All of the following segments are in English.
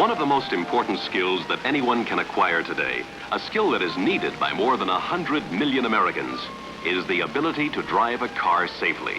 One of the most important skills that anyone can acquire today, a skill that is needed by more than 100 million Americans, is the ability to drive a car safely.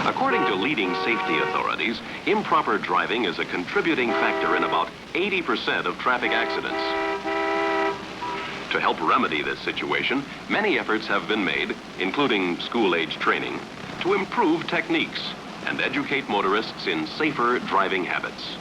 According to leading safety authorities, improper driving is a contributing factor in about 80% of traffic accidents. To help remedy this situation, many efforts have been made, including school-age training, to improve techniques and educate motorists in safer driving habits.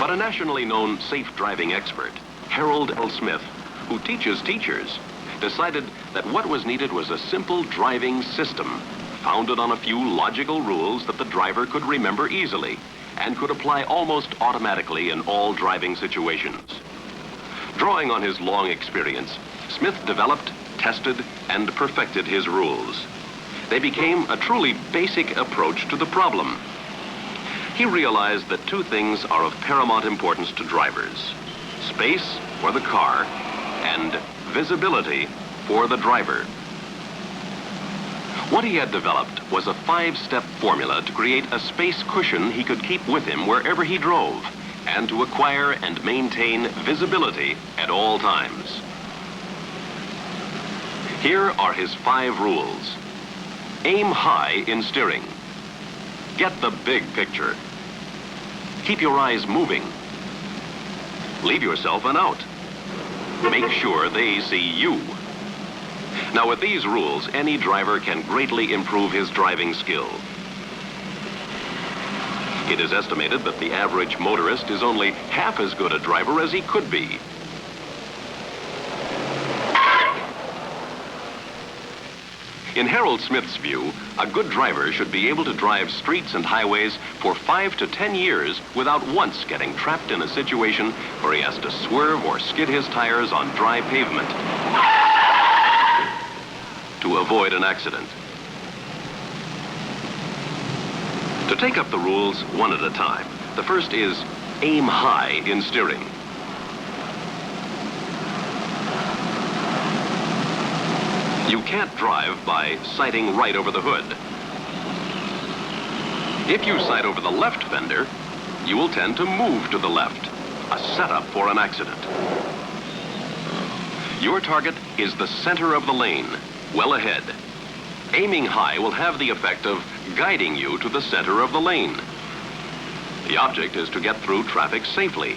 But a nationally known safe driving expert, Harold L. Smith, who teaches teachers, decided that what was needed was a simple driving system founded on a few logical rules that the driver could remember easily and could apply almost automatically in all driving situations. Drawing on his long experience, Smith developed, tested, and perfected his rules. They became a truly basic approach to the problem. He realized that two things are of paramount importance to drivers: space for the car and visibility for the driver. What he had developed was a 5-step formula to create a space cushion he could keep with him wherever he drove, and to acquire and maintain visibility at all times. Here are his 5 rules. Aim high in steering. Get the big picture. Keep your eyes moving. Leave yourself an out. Make sure they see you. Now, with these rules, any driver can greatly improve his driving skill. It is estimated that the average motorist is only half as good a driver as he could be. In Harold Smith's view, a good driver should be able to drive streets and highways for 5 to 10 years without once getting trapped in a situation where he has to swerve or skid his tires on dry pavement to avoid an accident. To take up the rules one at a time, the first is aim high in steering. You can't drive by sighting right over the hood. If you sight over the left fender, you will tend to move to the left, a setup for an accident. Your target is the center of the lane, well ahead. Aiming high will have the effect of guiding you to the center of the lane. The object is to get through traffic safely.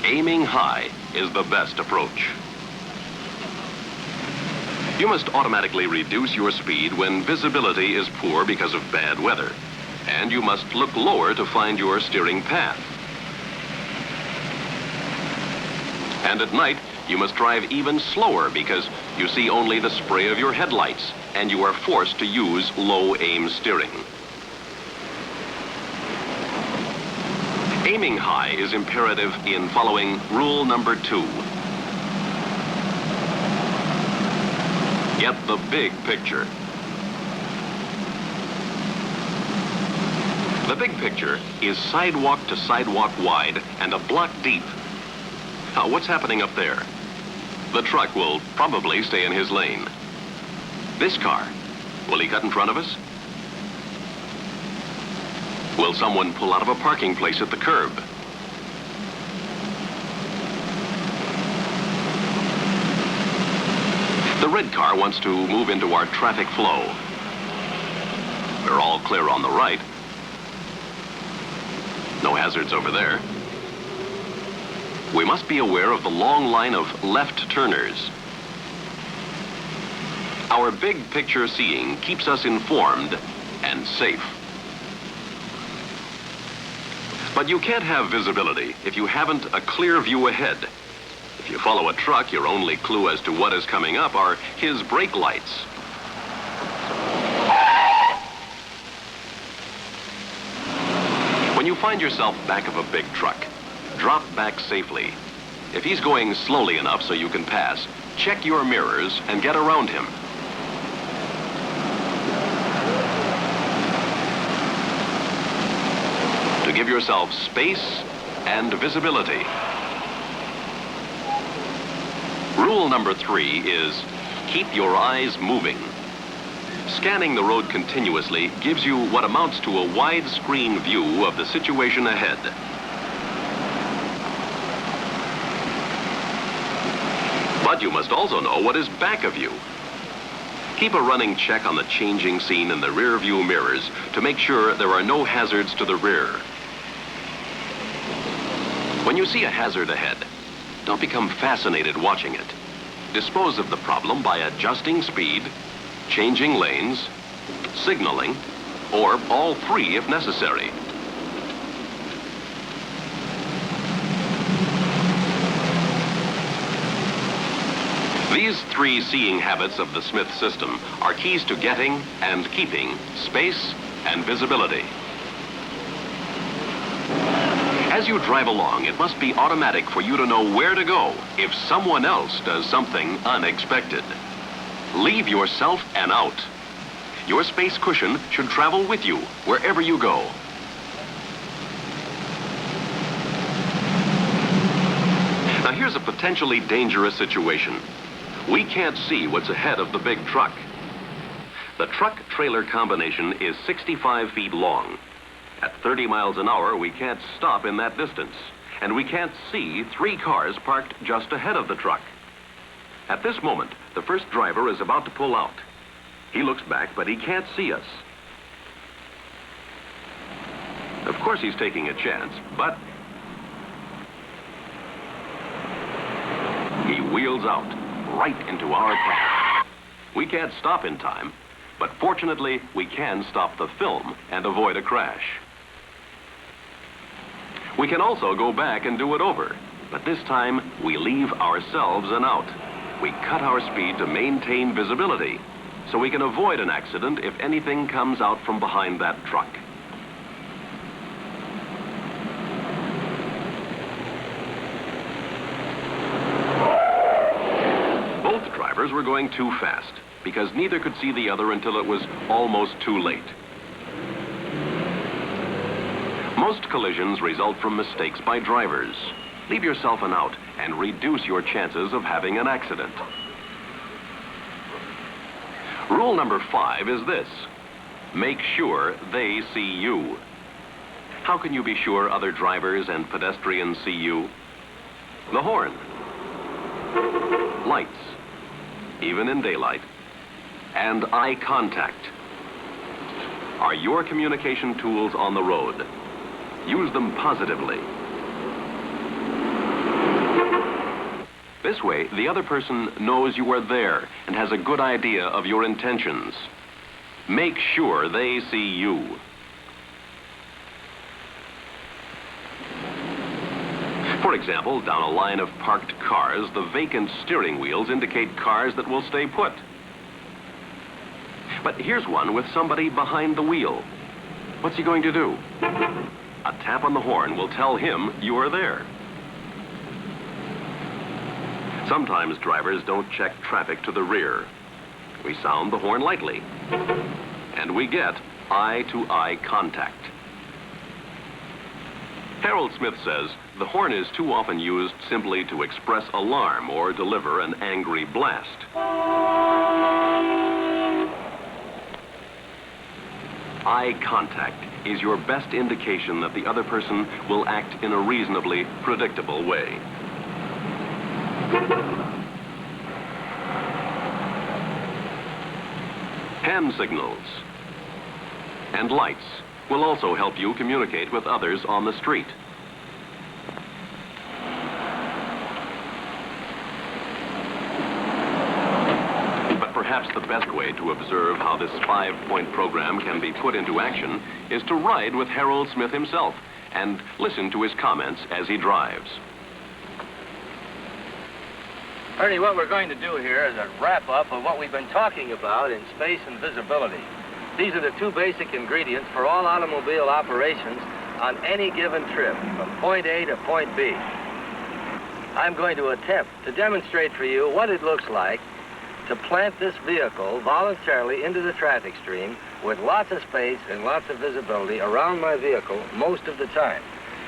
Aiming high is the best approach. You must automatically reduce your speed when visibility is poor because of bad weather, and you must look lower to find your steering path. And at night, you must drive even slower because you see only the spray of your headlights, and you are forced to use low-aim steering. Aiming high is imperative in following rule number 2. Get the big picture. The big picture is sidewalk to sidewalk wide and a block deep. Now, what's happening up there? The truck will probably stay in his lane. This car, will he cut in front of us? Will someone pull out of a parking place at the curb? The red car wants to move into our traffic flow. We're all clear on the right. No hazards over there. We must be aware of the long line of left turners. Our big picture seeing keeps us informed and safe. But you can't have visibility if you haven't a clear view ahead. If you follow a truck, your only clue as to what is coming up are his brake lights. When you find yourself back of a big truck, drop back safely. If he's going slowly enough so you can pass, check your mirrors and get around him. To give yourself space and visibility. Rule number 3 is keep your eyes moving. Scanning the road continuously gives you what amounts to a widescreen view of the situation ahead. But you must also know what is back of you. Keep a running check on the changing scene in the rear view mirrors to make sure there are no hazards to the rear. When you see a hazard ahead, don't become fascinated watching it. Dispose of the problem by adjusting speed, changing lanes, signaling, or all three if necessary. These three seeing habits of the Smith system are keys to getting and keeping space and visibility. As you drive along, it must be automatic for you to know where to go if someone else does something unexpected. Leave yourself an out. Your space cushion should travel with you wherever you go. Now here's a potentially dangerous situation. We can't see what's ahead of the big truck. The truck-trailer combination is 65 feet long. At 30 miles an hour, we can't stop in that distance, and we can't see three cars parked just ahead of the truck. At this moment, the first driver is about to pull out. He looks back, but he can't see us. Of course, he's taking a chance, but he wheels out right into our path. We can't stop in time, but fortunately, we can stop the film and avoid a crash. We can also go back and do it over, but this time we leave ourselves an out. We cut our speed to maintain visibility, so we can avoid an accident if anything comes out from behind that truck. Both drivers were going too fast because neither could see the other until it was almost too late. Most collisions result from mistakes by drivers. Leave yourself an out and reduce your chances of having an accident. Rule number 5 is this: make sure they see you. How can you be sure other drivers and pedestrians see you? The horn, lights, even in daylight, and eye contact are your communication tools on the road. Use them positively. This way, the other person knows you are there and has a good idea of your intentions. Make sure they see you. For example, down a line of parked cars, the vacant steering wheels indicate cars that will stay put. But here's one with somebody behind the wheel. What's he going to do? A tap on the horn will tell him you are there. Sometimes drivers don't check traffic to the rear. We sound the horn lightly, and we get eye-to-eye contact. Harold Smith says the horn is too often used simply to express alarm or deliver an angry blast. Eye contact is your best indication that the other person will act in a reasonably predictable way. Hand signals and lights will also help you communicate with others on the street. But perhaps the best way to observe how this 5-point program can be put into action is to ride with Harold Smith himself and listen to his comments as he drives. Ernie, what we're going to do here is a wrap-up of what we've been talking about in space and visibility. These are the two basic ingredients for all automobile operations on any given trip, from point A to point B. I'm going to attempt to demonstrate for you what it looks like to plant this vehicle voluntarily into the traffic stream with lots of space and lots of visibility around my vehicle most of the time.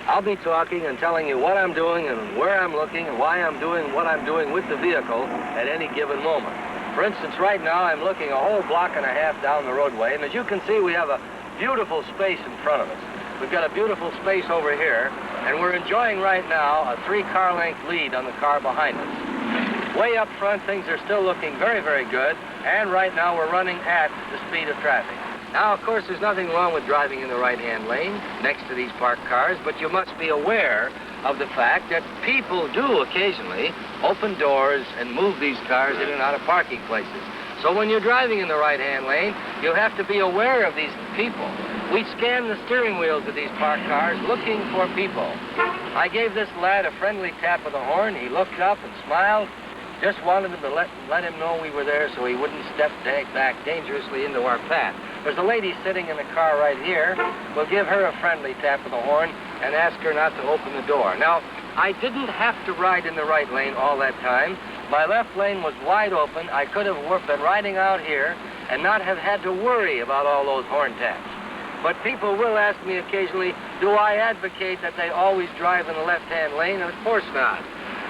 I'll be talking and telling you what I'm doing and where I'm looking and why I'm doing what I'm doing with the vehicle at any given moment. For instance, right now I'm looking a whole block and a half down the roadway, and as you can see, we have a beautiful space in front of us. We've got a beautiful space over here, and we're enjoying right now a 3-car length lead on the car behind us. Way up front, things are still looking very, very good, and right now we're running at the speed of traffic. Now, of course, there's nothing wrong with driving in the right-hand lane next to these parked cars, but you must be aware of the fact that people do occasionally open doors and move these cars in and out of parking places. So when you're driving in the right-hand lane, you have to be aware of these people. We scan the steering wheels of these parked cars looking for people. I gave this lad a friendly tap of the horn. He looked up and smiled. Just wanted him to let him know we were there so he wouldn't step back dangerously into our path. There's a lady sitting in the car right here. We'll give her a friendly tap of the horn and ask her not to open the door. Now, I didn't have to ride in the right lane all that time. My left lane was wide open. I could have been riding out here and not have had to worry about all those horn taps. But people will ask me occasionally, do I advocate that they always drive in the left-hand lane? And of course not.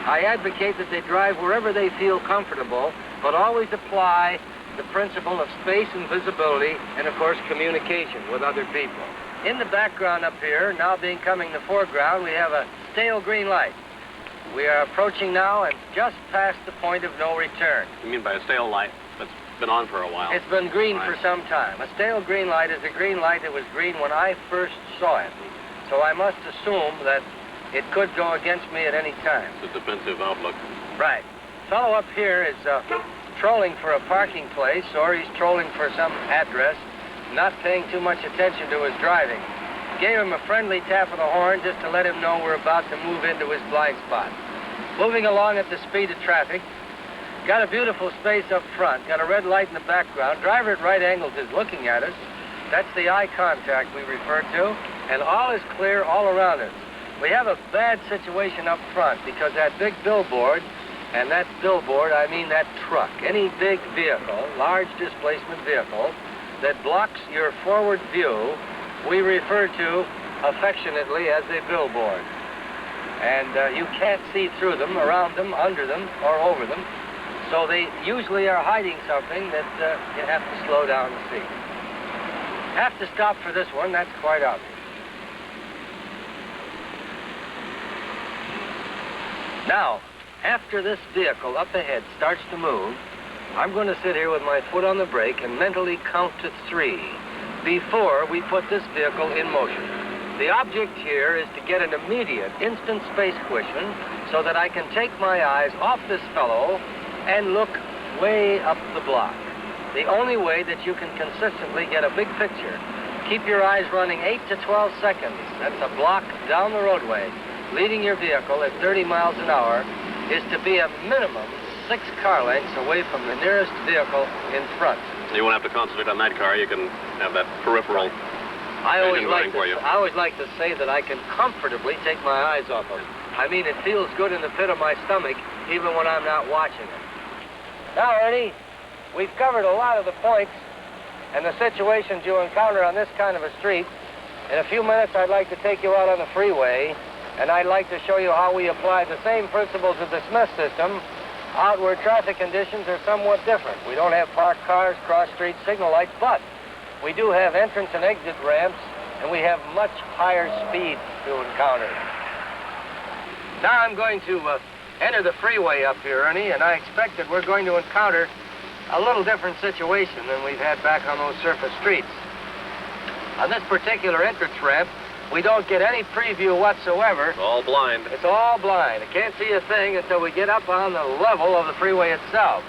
I advocate that they drive wherever they feel comfortable, but always apply the principle of space and visibility and, of course, communication with other people. In the background up here, now becoming the foreground, we have a stale green light. We are approaching now and just past the point of no return. You mean by a stale light that's been on for a while? It's been green for some time. A stale green light is a green light that was green when I first saw it. So I must assume that it could go against me at any time. It's a defensive outlook. Right. Fellow up here is trolling for a parking place, or he's trolling for some address, not paying too much attention to his driving. Gave him a friendly tap of the horn just to let him know we're about to move into his blind spot. Moving along at the speed of traffic. Got a beautiful space up front. Got a red light in the background. Driver at right angles is looking at us. That's the eye contact we refer to. And all is clear all around us. We have a bad situation up front because that big billboard, and that billboard, I mean that truck, any big vehicle, large displacement vehicle, that blocks your forward view, we refer to affectionately as a billboard. And you can't see through them, around them, under them, or over them. So they usually are hiding something that you have to slow down to see. Have to stop for this one, that's quite obvious. Now, after this vehicle up ahead starts to move, I'm going to sit here with my foot on the brake and mentally count to 3 before we put this vehicle in motion. The object here is to get an immediate, instant space cushion so that I can take my eyes off this fellow and look way up the block. The only way that you can consistently get a big picture. Keep your eyes running 8 to 12 seconds. That's a block down the roadway. Leading your vehicle at 30 miles an hour is to be a minimum 6 car lengths away from the nearest vehicle in front. You won't have to concentrate on that car. You can have that peripheral I always engine like to say that I can comfortably take my eyes off of it. I mean, it feels good in the pit of my stomach even when I'm not watching it. Now, Ernie, we've covered a lot of the points and the situations you encounter on this kind of a street. In a few minutes, I'd like to take you out on the freeway, and I'd like to show you how we apply the same principles of the Smith system out where traffic conditions are somewhat different. We don't have parked cars, cross-street signal lights, but we do have entrance and exit ramps, and we have much higher speed to encounter. Now I'm going to enter the freeway up here, Ernie, and I expect that we're going to encounter a little different situation than we've had back on those surface streets. On this particular entrance ramp, we don't get any preview whatsoever. It's all blind. It's all blind. I can't see a thing until we get up on the level of the freeway itself.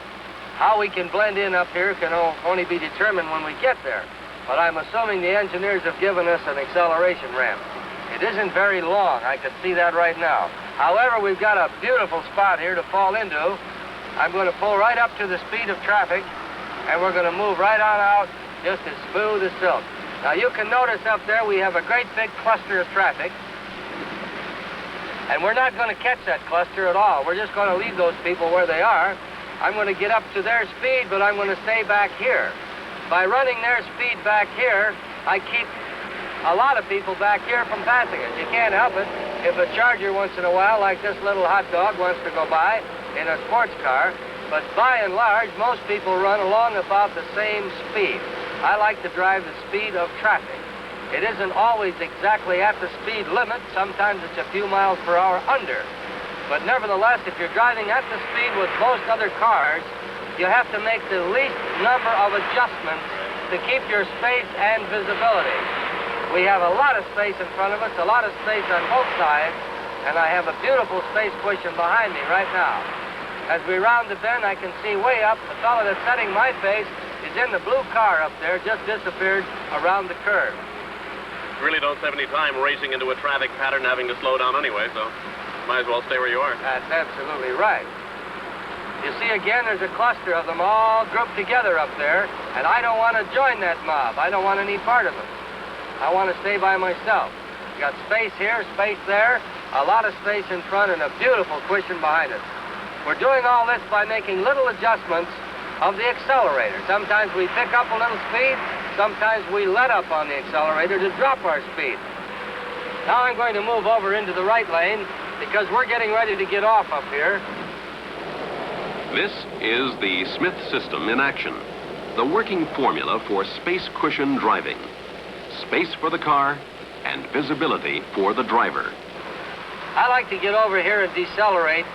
How we can blend in up here can only be determined when we get there. But I'm assuming the engineers have given us an acceleration ramp. It isn't very long. I can see that right now. However, we've got a beautiful spot here to fall into. I'm going to pull right up to the speed of traffic, and we're going to move right on out just as smooth as silk. Now, you can notice up there we have a great big cluster of traffic, and we're not going to catch that cluster at all. We're just going to leave those people where they are. I'm going to get up to their speed, but I'm going to stay back here. By running their speed back here, I keep a lot of people back here from passing us. You can't help it. If a Charger once in a while, like this little hot dog, wants to go by in a sports car, But by and large, most people run along about the same speed. I like to drive the speed of traffic. It isn't always exactly at the speed limit. Sometimes it's a few miles per hour under. But nevertheless, if you're driving at the speed with most other cars, you have to make the least number of adjustments to keep your space and visibility. We have a lot of space in front of us, a lot of space on both sides, and I have a beautiful space cushion behind me right now. As we round the bend, I can see way up, the fellow that's setting my pace is in the blue car up there, just disappeared around the curve. You really don't have any time racing into a traffic pattern having to slow down anyway, so might as well stay where you are. That's absolutely right. You see, again, there's a cluster of them all grouped together up there, and I don't want to join that mob. I don't want any part of it. I want to stay by myself. Got space here, space there, a lot of space in front, and a beautiful cushion behind us. We're doing all this by making little adjustments of the accelerator. Sometimes we pick up a little speed, sometimes we let up on the accelerator to drop our speed. Now I'm going to move over into the right lane because we're getting ready to get off up here. This is the Smith system in action. The working formula for space cushion driving. Space for the car and visibility for the driver. I like to get over here and decelerate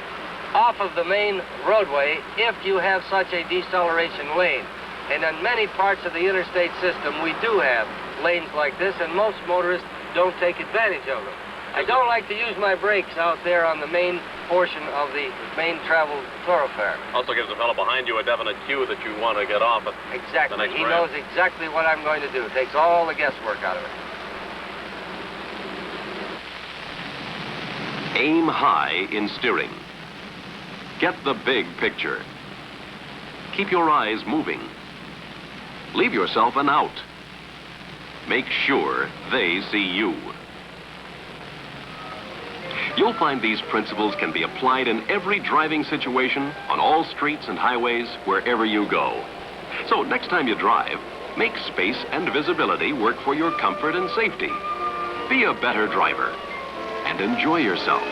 off of the main roadway if you have such a deceleration lane. And in many parts of the interstate system, we do have lanes like this, and most motorists don't take advantage of them. I don't like to use my brakes out there on the main portion of the main travel thoroughfare. Also gives the fellow behind you a definite cue that you want to get off at Exactly. the next He ramp. knows exactly what I'm going to do. Takes all the guesswork out of it. Aim high in steering. Get the big picture. Keep your eyes moving. Leave yourself an out. Make sure they see you. You'll find these principles can be applied in every driving situation, on all streets and highways, wherever you go. So next time you drive, make space and visibility work for your comfort and safety. Be a better driver and enjoy yourself.